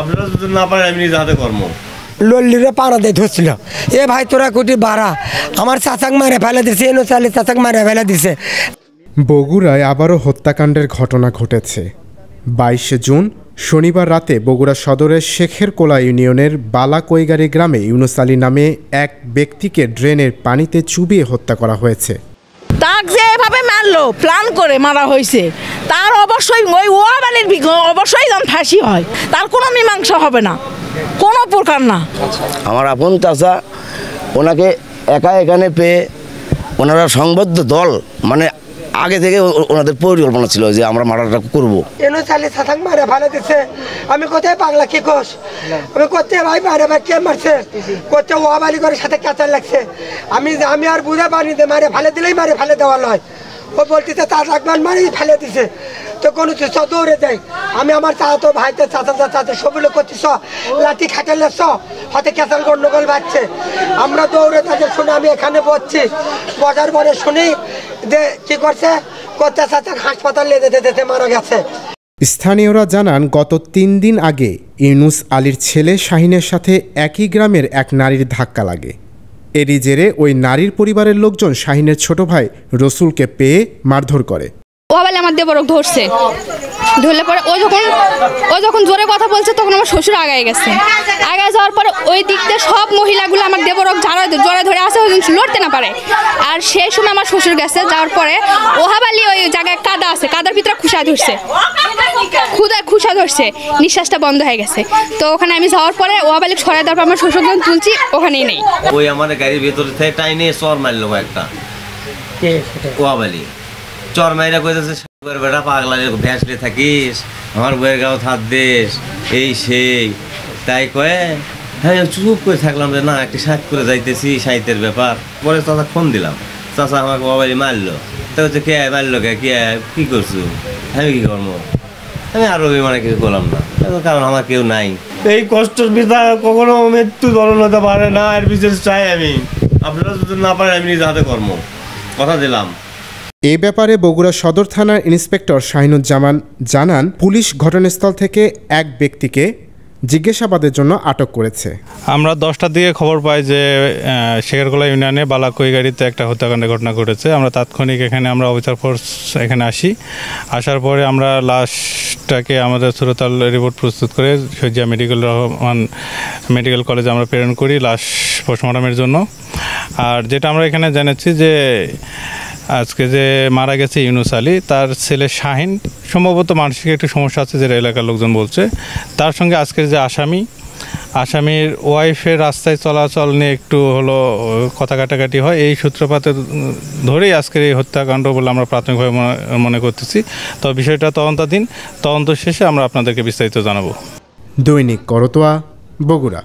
আপনারা যদি না পারেন আমি নিজে হাতে কর্ম লল্লিরে পাড়া দিয়ে ধরছিল এ ভাই তোরা কোটি বাড়া আমার চাচাক মারে ফেলে দিছে এনো চালে চাচাক মারে ফেলে দিছে। বগুড়ায় আবারও হত্যাকাণ্ডের ঘটনা ঘটেছে। 22 জুন শনিবার রাতে বগুড়া সদরের শেখেরকোলা ইউনিয়নের বালাকৈগাড়ি গ্রামে ইউনুস আলী নামে এক ব্যক্তিকে ড্রেনের পানিতে চুবিয়ে হত্যা করা হয়েছে। তাক যে এভাবে মারলো প্ল্যান করে মারা হয়েছে তার অবশ্যই ওই ওয়াবালির অবশ্যই ফাঁসি হয়, তার কোনো মীমাংসা হবে না, কোনো প্রকার না। আমার আপন চাচা ওনাকে একা এখানে পেয়ে ওনারা সংবদ্ধ দল মানে আগে থেকে ওনাদের পরিকল্পনা ছিল যে আমরা মারাটা করবো। এনো চালে চাচাক মারে ফেলে দিছে। আমি কোথায় পাগলা কি কোষ আমি কোথায় ভাই মারে ভাই কে মারছে কোথায় ওয়াবালি করে সাথে কাঁচা লাগছে আমি আর বুঝে পানি দে মারে ফেলে দিলেই মারে ফেলে দেওয়া নয়। ও বলতেছে চাচাক মারে ফেলে দিছে তো কোনো কিছু দৌড়ে দেয়। আমি আমার চাচা ভাইতে চাচা সবগুলো করতেছ লাঠি খাটালে হাতে ক্যাচাল গন্ডগোল বাজছে আমরা দৌড়ে তাদের শুনে আমি এখানে বসছি বজার পরে শুনি যে কি করছে কোথা চাচা হাসপাতালে যেতে মারা গেছে। স্থানীয়রা জানান গত 3 দিন আগে ইউনুস আলীর ছেলে শাহিনের সাথে একই গ্রামের এক নারীর ধাক্কা লাগে। এরই জেরে ওই নারীর পরিবারের লোকজন শাহিনের ছোট ভাই রসুলকে পেয়ে মারধর করে। ওয়াবালি আমার দেবরক ধরছে, ধরলে পরে ও যখন জোরে কথা বলছে তখন আমার শ্বশুর আগায় গেছে। আগায় যাওয়ার পরে ওই দিক থেকে সব মহিলাগুলো আমার দেবরক জড়ে ধরে আসে, ওই লড়তে না পারে। আর সেই সময় আমার শ্বশুর গেছে, যাওয়ার পরে ওহাবালি ওই জায়গায় কাদা আছে, কাদার ভিতরে খুশা ধরছে, নিঃশ্বাসটা বন্ধ হয়ে গেছে। তো ওখানে আমি যাওয়ার পরে ওহাবালি সরাই দেওয়ার পর আমার শ্বশুর যখন তুলছি ওখানেই নেই। ওই আমাদের গাড়ির ভেতরে থেকে টাইনে চর মারলো একটা ওয়াবালি চর মাইরা কইতেছে বেটা পাগলা ভ্যাসলে থাকিস আমার বইয়ের গাও থাক দেশ এই সেই তাই কয়ে হ্যাঁ চুপ করে থাকলাম যে না একটি শাক করে যাইতেছি সাহিত্যের ব্যাপার। পরে চাচা ফোন দিলাম, চাচা আমাকে মোবাইল মারলো। তা হচ্ছে কে মারলো কি করছো আমি কি করবো আমি আরো মানে কিছু করলাম না কারণ আমার কেউ নাই। এই কষ্টের বিধা কখনো মৃত্যু ধরন হতে পারে না, এর বিশেষ চাই আমি। আপনারা যদি না পারেন আমি নিজে হাতে কর্ম কথা দিলাম। এ ব্যাপারে বগুড়া সদর থানার ইন্সপেক্টর শাহিনুজ্জামান জানান পুলিশ ঘটনাস্থল থেকে এক ব্যক্তিকে জিজ্ঞাসাবাদের জন্য আটক করেছে। আমরা 10টার দিকে খবর পাই যে শেখেরকোলা ইউনিয়নে বালাকৈগাড়িতে একটা হত্যাকাণ্ডের ঘটনা ঘটেছে। আমরা তাৎক্ষণিক এখানে আমরা অফিসার ফোর্স এখানে আসার পরে আমরা লাশটাকে আমাদের সুরতাল রিপোর্ট প্রস্তুত করে শয্যা মেডিকেল কলেজে আমরা প্রেরণ করি লাশ পোস্টমর্টমের জন্য। আর যেটা আমরা এখানে জেনেছি যে আজকে যে মারা গেছে ইউনুস আলী, তার ছেলে শাহিন সম্ভবত মানসিক একটু সমস্যা আছে যেটা এলাকার লোকজন বলছে। তার সঙ্গে আজকের যে আসামির ওয়াইফের রাস্তায় চলাচল নিয়ে একটু হলো কথা কাটাকাটি হয়, এই সূত্রপাতে ধরেই আজকের এই হত্যাকাণ্ড বলে আমরা প্রাথমিকভাবে মনে করতেছি। তো বিষয়টা তদন্ত শেষে আমরা আপনাদেরকে বিস্তারিত জানাবো। দৈনিক করতোয়া, বগুড়া।